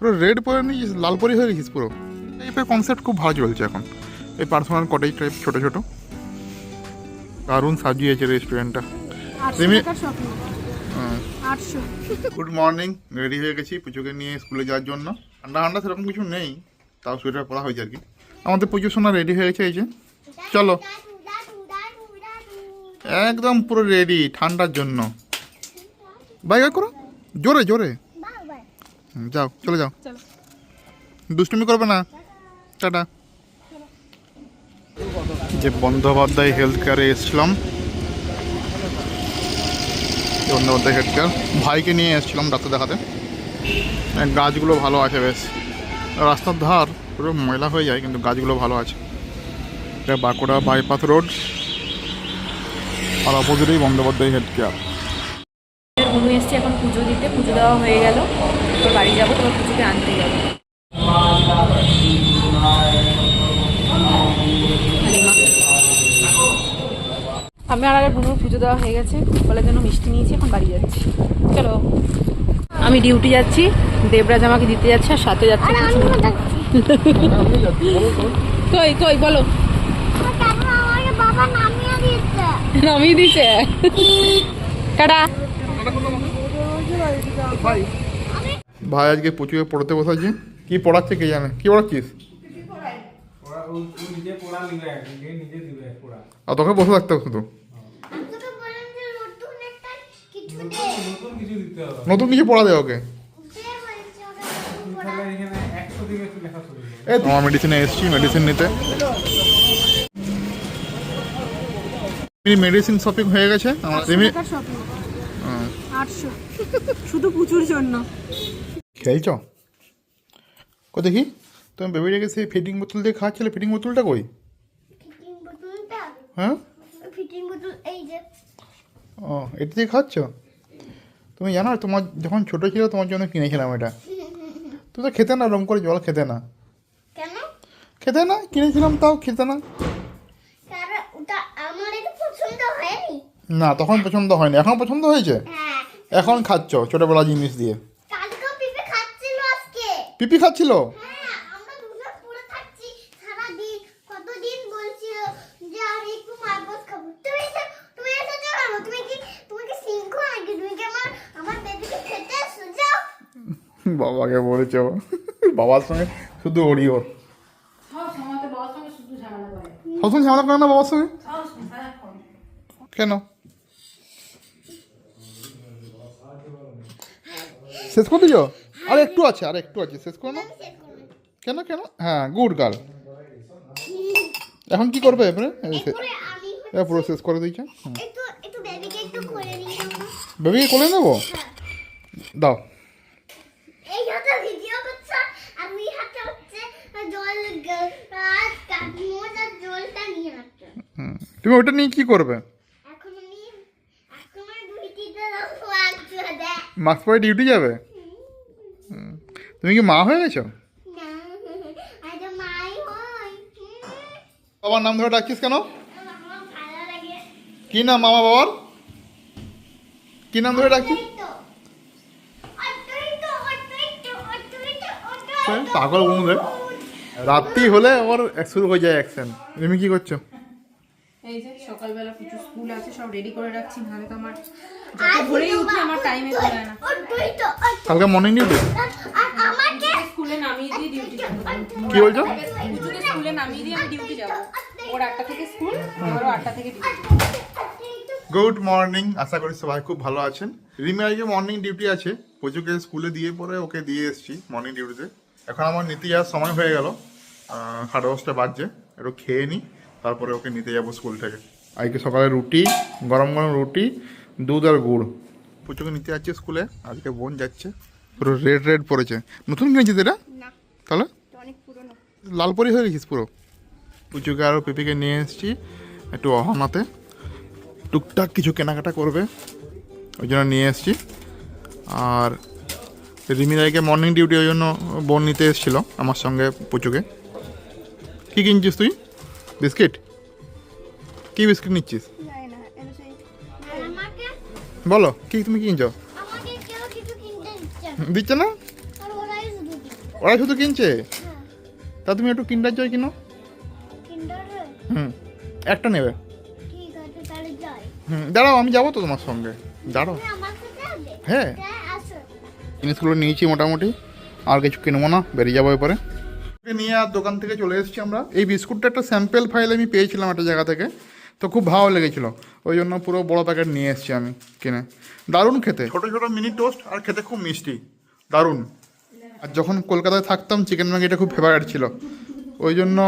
পুরো রেড পরে নিয়েছিস, লাল পরি হয়ে গেছিস পুরো। এই কনসেপ্ট খুব ভালো চলছে এখন, এই পার্সোনাল কটেজ টাইপ ছোটো ছোটো, দারুণ সাজিয়েছে রেস্টুরেন্টটা। গুড মর্নিং, রেডি হয়ে গেছি পুজোকে নিয়ে স্কুলে যাওয়ার জন্য। ঠান্ডা ঠান্ডা সেরকম কিছু নেই, তাও সোয়েটার পরা হয়েছে আর কি। আমাদের পুজোর সময় রেডি হয়ে গেছে, এই যে চলো একদম পুরো রেডি ঠান্ডার জন্য। বাইক করো জোরে জোরে, যাও চলে যাও, দুষ্টুমি করবে না। টাটা। যে বন্দ্যোপাধ্যায় হেলথ কেয়ারে এসেছিলাম, বন্দ্যোপাধ্যায় হেলথ কেয়ার, ভাইকে নিয়ে এসেছিলাম ডাক্তার দেখাতে। গাছগুলো ভালো আছে বেশ, রাস্তার ধার পুরো ময়লা হয়ে যায় কিন্তু গাছগুলো ভালো আছে। এটা বাঁকুড়া বাইপাস রোড, আর অপোজিটেই বন্দ্যোপাধ্যায় হেলথ কেয়ার। অনু এসছি এখন পুজো দিতে, পুজো দেওয়া হয়ে গেল, তো বাড়ি যাবো, তোমার পুজোকে আনতে যাবো। আমি আর আগে বুনুর পুজো দেওয়া হয়ে গেছে, ফলের জন্য মিষ্টি নিয়েছি, এখন বাড়ি যাচ্ছি। চলো, আমি ডিউটি যাচ্ছি, দেবরাজ আমাকে দিতে যাচ্ছে, আর সাথে যাচ্ছে কই কই বলো, নামিয়ে দিচ্ছে। টাটা। ভাই আজকে পুজোকে পড়তে বসাচ্ছি, কি পড়াচ্ছে কে জানে, কি পড়াচ্ছিস? আর তোকে বসে থাকতে হবে শুধু, নতুন কিছু পড়া দেয় ওকে। আমার মেডিসিনে এসছি মেডিসিন নিতে। মেডিসিন শপিং হয়ে গেছে আমার, শুধু পুজোর জন্য। খেলছ কো দেখি, তুমি বেবিটাকে সেই ফিটিং বোতল দিয়ে খাচ্ছিলে, ফিটিং বোতলটা কই? হ্যাঁ ও, এটা দিয়ে খাচ্ছ? তুমি জানো তোমার যখন ছোটো ছিল তোমার জন্য কিনেছিলাম এটা, তুমি তো খেতে না, রম করে জল খেতে না, খেতে না, কিনেছিলাম তাও খেতে না। না তখন পছন্দ হয়নি, এখন পছন্দ হয়েছে, এখন খাচ্ছ ছোটবেলা জিনিস দিয়ে। পিপি খাচ্ছিল? বাবাকে বলেছ, বাবার সঙ্গে শুধু ওরিও, সবসময় ঝামেলা করে না বাবার সঙ্গে কেন? শেষ করে দিও, আর একটু আছে, আর একটু আছে, শেষ করে না। কেন কেন? হ্যাঁ গুড গার্ল। এখন কি করবে এবারে? পুরো শেষ করে দিয়েছে। বেবিকে কোলে নেবো, দাও। তুমি ওটা নিয়ে কি করবে? মাস্ক পরে ডিউটি যাবে? তুমি কি মা হয়ে গেছো? বাবার নাম ধরে ডাকছিস কেন? কি নাম মামা বাবার? কি নাম ধরে ডাকছিস? পাগল বন্ধু, রাত্রি হলে আবার শুরু হয়ে যায় অ্যাকশন। তুমি কি করছো? এই যে সকালবেলা কিছু স্কুল আছে, সব রেডি করে রাখছি, নাহলে তো আমার যত ভোরেই উঠি আমার টাইমে চলে না। কালকে মর্নিং ডিউটি, স্কুলে নামিয়ে দিয়ে ডিউটি যাব। কি বলছো? স্কুলে নামিয়ে দিয়ে আমি ডিউটি যাব, ওর 8টা থেকে স্কুল, আমারও 8টা থেকে ডিউটি। গুড মর্নিং, আশা করি সবাই খুব ভালো আছেন। রিমি আজকে মর্নিং ডিউটি আছে, পুজোকে স্কুলে দিয়ে পরে ওকে দিয়ে এসেছি মর্নিং ডিউটিতে। এখন আমার নিতে যাওয়ার সময় হয়ে গেল, 10:30 বাজছে, একটু খেয়ে নিই তারপরে ওকে নিতে যাবো স্কুল থেকে। আজকে সকালে রুটি, গরম গরম রুটি, দুধ আর গুড়। পুজোকে নিতে যাচ্ছে স্কুলে, আজকে বোন যাচ্ছে, পুরো রেড রেড পড়েছে। নতুন কিনেছিস এটা? তাহলে লাল পরি হয়ে গেছিস পুরো। পুজোকে আরও পেপিকে নিয়ে এসেছি একটু অহনাতে, টুকটাক কিছু কেনাকাটা করবে ওই জন্য নিয়ে এসেছি। আর রিমির আজকে মর্নিং ডিউটি, ওই জন্য বোন নিতে এসেছিলো আমার সঙ্গে পুজোকে। কী কিনছিস তুই? বিস্কিট? কী বিস্কিট নিচ্ছিস বলো, কি তুমি কিনছো? দিচ্ছে না? ওরা শুধু কিনছে? তা তুমি একটু কিন্ডার জয় কিনো। হুম, একটা নেবে। ঠিক আছে তাহলে যাই। দাঁড়াও, আমি যাবো তো তোমার সঙ্গে, দাঁড়াও। আমার সাথে যাবে? হ্যাঁ, হ্যাঁ আসো। জিনিসগুলো নিয়েছি মোটামুটি, আর কিছু কিনবো না, বেরিয়ে যাবো এরপরে। নিয়ে আর দোকান থেকে চলে এসেছি আমরা। এই বিস্কুটটা একটা স্যাম্পেল ফাইল আমি পেয়েছিলাম একটা জায়গা থেকে, তো খুব ভালো লেগেছিলো, ওই জন্য পুরো বড় প্যাকেট নিয়ে এসেছি আমি কিনে। দারুণ খেতে, ছোটো ছোটো মিনি টোস্ট, আর খেতে খুব মিষ্টি, দারুণ। আর যখন কলকাতায় থাকতাম চিকেন ম্যাগিটা খুব ফেভারিট ছিল, ওই জন্য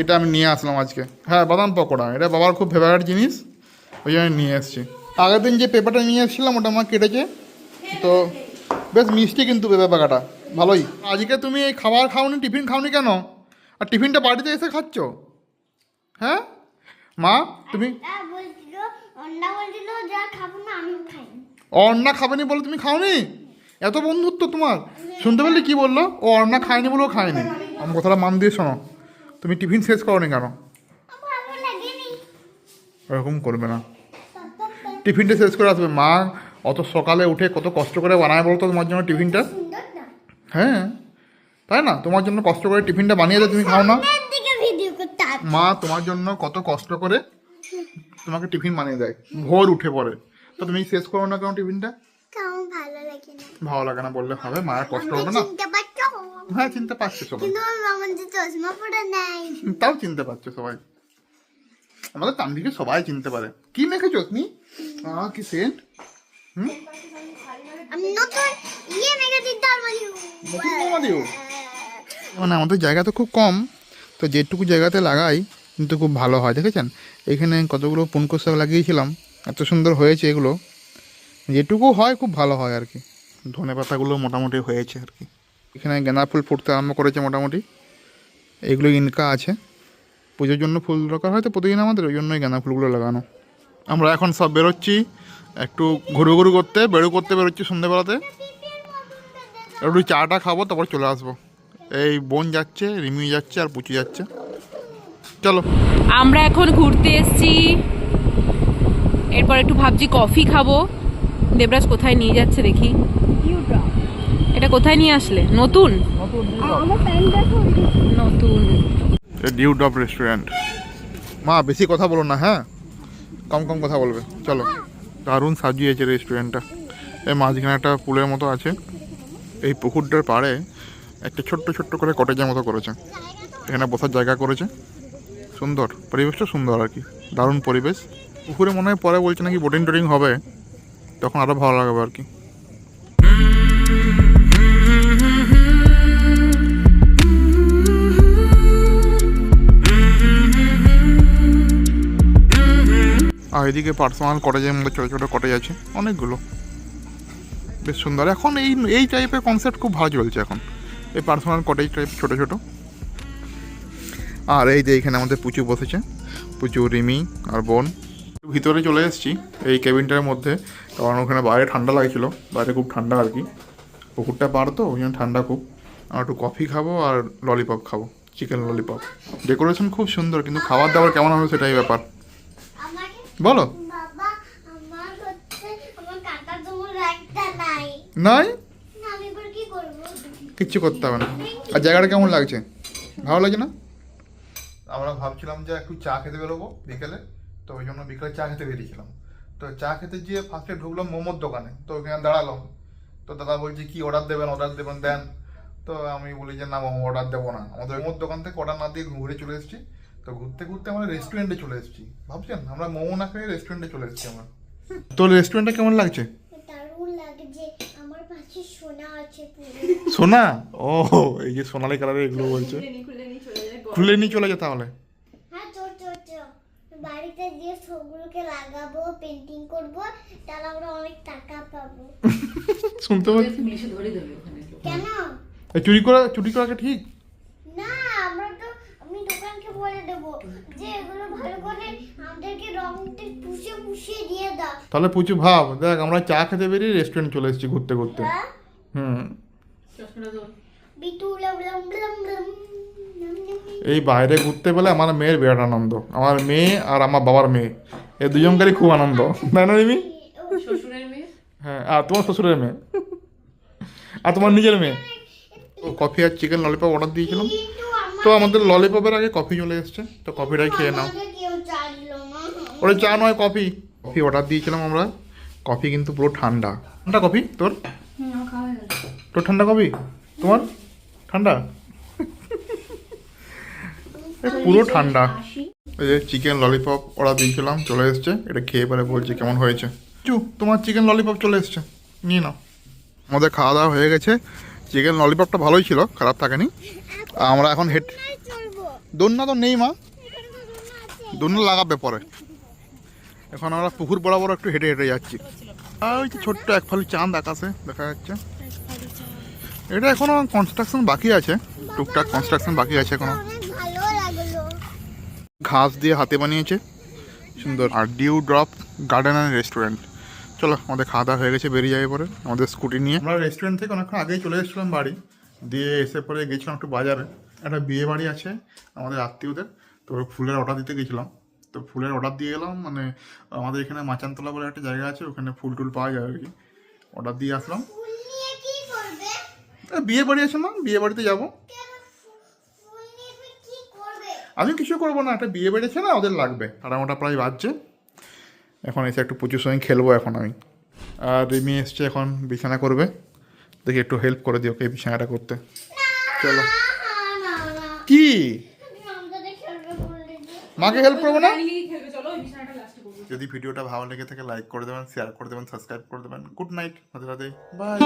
এটা আমি নিয়ে আসলাম আজকে। হ্যাঁ, বাদাম পকোড়া, এটা বাবার খুব ফেভারিট জিনিস, ওই জন্য নিয়ে এসেছি। আগের দিন যে পেঁপাটা নিয়ে এসেছিলাম ওটা আমার কেটেছে, তো বেশ মিষ্টি কিন্তু পেঁপে পাকাটা, ভালোই। আজকে তুমি এই খাবার খাওনি, টিফিন খাওনি কেন? আর টিফিনটা বাড়িতে এসে খাচ্ছ? হ্যাঁ মা, তুমি বলছিল, অন্না বলছিল যা খাবো না আমি খাই। অন্না খাবেনি বলে তুমি খাওনি? এত বন্ধুত্ব তোমার? শুনতে পারলে কি বললো? ও অন্না খায়নি বলেও খায়নি। আমার কথাটা মান দিয়ে শোনো, তুমি টিফিন শেষ করোনি কেন? ভালো লাগেনি। ওরকম করবে না, টিফিনটা শেষ করে আসবে। মা অত সকালে উঠে কত কষ্ট করে বানায় বলতো তোমার জন্য টিফিনটা। সুন্দর না? হ্যাঁ, তাই না? তোমার জন্য কষ্ট করে টিফিনটা বানিয়ে দেয়, তুমি খাও না? সামনের দিকে ভিডিও করতে হবে। মা তোমার জন্য কত কষ্ট করে তোমাকে টিফিন বানিয়ে দেয়, ভোর উঠে পড়ে, তো তুমি শেষ করো না কেন টিফিনটা? কেমন ভালো লাগে না? ভালো লাগে না বললে হবে? মায়ের কষ্ট হবে না? চিনতে পারছো? হ্যাঁ, চিনতে পারছে সবাই, কিন্তু আমার যে চশমা পড়ে নাই। তাও চিনতে পারছে সবাই, আমাদের তান্ডিকে সবাই চিনতে পারে। কি মেখেছো তুমি? কি সেন্ট? আমি নতুন ইয়ে মেঘে দিতে নতুন মোমো দিও? মানে আমাদের জায়গা তো খুব কম, তো যেটুকু জায়গাতে লাগাই কিন্তু খুব ভালো হয়। দেখেছেন এখানে কতগুলো পুনকো শাক লাগিয়েছিলাম, এত সুন্দর হয়েছে এগুলো, যেটুকু হয় খুব ভালো হয় আর কি। ধনে পাতাগুলো মোটামুটি হয়েছে আর কি। এখানে গাঁদা ফুল ফুটতে আরম্ভ করেছে মোটামুটি, এগুলো ইনকা আছে, পুজোর জন্য ফুল দরকার হয় তো প্রতিদিন আমাদের, ওই জন্যই গাঁদা ফুলগুলো লাগানো। আমরা এখন সব বেরোচ্ছি একটু ঘুরু করতে, বেরোচ্ছি সন্ধ্যেবেলাতে, একটু চাটা খাবো তারপর চলে আসবো। এই বোন যাচ্ছে, রিমি যাচ্ছে, আর পুচি যাচ্ছে। চলো, আমরা এখন ঘুরতে এসেছি, এরপর একটু ভাবছি কফি খাবো। দেবরাজ কোথায় নিয়ে যাচ্ছে দেখি। এটা কোথায় নিয়ে আসলে? নতুন আমার প্যান্ট দেখো। নতুন ডিউ ড্রপ রেস্টুরেন্ট। মা বেশি কথা বলো না, হ্যাঁ কম কম কথা বলবে। চলো, দারুণ সাজিয়েছে রেস্টুরেন্টটা। এই মাঝখানে একটা পুলের মতো আছে, এই পুকুরটার পাড়ে একটা ছোট্ট ছোট্ট করে কটেজের মতো করেছে, এখানে বসার জায়গা করেছে, সুন্দর পরিবেশটা, সুন্দর আর কি, দারুণ পরিবেশ। পুকুরে মনে হয় পরে বলছে নাকি বোটিং টোটিং হবে, তখন আরও ভালো লাগবে আর কি। আর এদিকে পার্সোনাল কটেজের মধ্যে ছোটো ছোটো কটেজ আছে অনেকগুলো, বেশ সুন্দর। এখন এই টাইপের কনসেপ্ট খুব ভালো চলছে এখন, এই পার্সোনাল কটেজ টাইপ ছোটো ছোটো। আর এই যে এইখানে আমাদের পুচু বসেছে, পুচু, রিমি আর বোন। ভিতরে চলে এসেছি এই কেবিনটার মধ্যে, কারণ ওখানে বাইরে ঠান্ডা লাগছিল, বাইরে খুব ঠান্ডা আর কি, পুকুরটা পার তো ওই জন্য ঠান্ডা খুব। আর একটু কফি খাবো আর ললিপপ খাবো, চিকেন ললিপপ। ডেকোরেশন খুব সুন্দর, কিন্তু খাবার দাবার কেমন হবে সেটাই ব্যাপার। আমাকে বলো। বাবা, আমার হচ্ছে আমার কাটার জন্য একটা নাই। নাই, না আমি এবার কি করব? কিচ্ছু করতে হবে না। আর জায়গাটা কেমন লাগছে? ভালো লাগছে না? আমরা ভাবছিলাম যে একটু চা খেতে বেরোবো বিকেলে, তো ওই জন্য বিকেলে চা খেতে বেরিয়েছিলাম। তো চা খেতে গিয়ে ফার্স্টে ঢুকলাম মোমোর দোকানে, তো ওখানে দাঁড়ালাম, তো দাদা বলছে কি অর্ডার দেবেন দেন। তো আমি বলি যে না মোমো অর্ডার দেবো না। আমাদের মোমোর দোকান থেকে অর্ডার না দিয়ে ঘুরে চলে এসেছি। তো ঘুরতে ঘুরতে আমরা রেস্টুরেন্টে চলে এসেছি। ভাবছেন আমরা মোমো না খেয়ে রেস্টুরেন্টে চলে এসেছি আমরা। তো রেস্টুরেন্টটা কেমন লাগছে? দারুণ লাগছে, আমার পাশে সোনা আছে পুরো। সোনা? ও, এই যে সোনালি কালারের এগুলো বলছে, খুলে নিয়ে চলে যায় তাহলে। হ্যাঁ চল চল চল, বাড়িতে গিয়ে সবগুলোকে লাগাবো, পেন্টিং করব, তাহলে আমরা অনেক টাকা পাবো। শুনতে পাচ্ছি। কেন? এই চুরি করাকে ঠিক না, আমি দোকানকে বলে দেবো যে এগুলো ভালো করে আমাদেরকে রংটা পুষিয়ে দিয়ে দাও। তাহলে পুচু ভাব, দেখ আমরা চা খেতে বেরিয়ে রেস্টুরেন্ট চলে এসেছি ঘুরতে ঘুরতে। হ্যাঁ? হুম, বিটুলা ব্লাম ব্লাম ব্লাম। এই বাইরে ঘুরতে পেলে আমার মেয়ের বিরাট আনন্দ, আমার মেয়ে আর আমার বাবার মেয়ে, এই দুজনকারই খুব আনন্দ, তাই না রিমি? শ্বশুরের মেয়ে। হ্যাঁ, আর তোমার শ্বশুরের মেয়ে, আর তোমার নিজের মেয়ে। কফি আর চিকেন ললিপপ অর্ডার দিয়েছিলাম, কিন্তু তো আমাদের ললিপপের আগে কফি চলে এসছে, তো কফিটাই খেয়ে নাও। আমাকে কেউ চাইলো না। ওটা চা নয়, কফি। কফি অর্ডার দিয়েছিলাম আমরা, কফি কিন্তু পুরো ঠান্ডা। ঠান্ডা কফি তোর? তোর ঠান্ডা কফি, তোমার ঠান্ডা? পুরো ঠান্ডা। এই যে চিকেন ললিপপ অর্ডার দিয়েছিলাম, চলে এসছে। এটা খেয়ে পরে বলছি কেমন হয়েছে। তোমার চিকেন ললিপপ চলে এসছে, নিয়ে নাও। আমাদের খাওয়া দাওয়া হয়ে গেছে। চিকেন ললিপপটা ভালোই ছিল, খারাপ থাকেনি। আমরা এখন চলবো। দোলনা তো নেই মা, এখানে তো দোলনা আছে। দোলনা লাগাবে পরে। এখন আমরা পুকুর বরাবর একটু হেঁটে হেঁটে যাচ্ছি। আর ওই যে ছোট্ট এক ফালি চাঁদ আকাশে দেখা যাচ্ছে। এটা এখনো কনস্ট্রাকশন বাকি আছে, টুকটাক কনস্ট্রাকশন বাকি আছে এখনো। অনেক ভালো লাগলো। ঘাস দিয়ে হাতে বানিয়েছে, সুন্দর। আর Dew Drop Garden and Restaurant. চলো, আমাদের খাওয়া দাওয়া হয়ে গেছে, বেরিয়ে যাবে পরে আমাদের স্কুটি নিয়ে। আমরা রেস্টুরেন্ট থেকে অনেকক্ষণ আগেই চলে এসেছিলাম বাড়ি, দিয়ে এসে পরে গেছিলাম একটু বাজারে। একটা বিয়ে বাড়ি আছে আমাদের আত্মীয়দের, তো ফুলের অর্ডার দিতে গেছিলাম। তো ফুলের অর্ডার দিয়ে গেলাম, মানে আমাদের এখানে মাচানতলা বলে একটা জায়গা আছে, ওখানে ফুল টুল পাওয়া যায় আর কি। অর্ডার দিয়ে আসলাম। ফুল নিয়ে কি করবে? বিয়ে বাড়ি আছে না, বিয়ে বাড়িতে যাবো। কেন ফুল নিয়ে তুমি কি করবে? আমি কিছু করবো না, একটা বিয়ে বাড়ি আছে না, ওদের লাগবে। আর আমারটা প্রায় বাজছে, এখন এসে একটু প্রচুর সময় খেলবো এখন আমি। আর রিমি এসছে এখন বিছানা করবে, দেখি একটু হেল্প করে দিও ওকে বিছানাটা করতে। চলো। না না না। কি তুমি আমাদের খেলবে বললে যে। মাকে হেল্প করবো না? খেলবে, চলো ওই বিছানাটা লাস্টে করবো। যদি ভিডিওটা ভালো লেগে থাকে লাইক করে দেবেন, শেয়ার করে দেবেন, সাবস্ক্রাইব করে দেবেন। Good night, Radhe Radhe, by.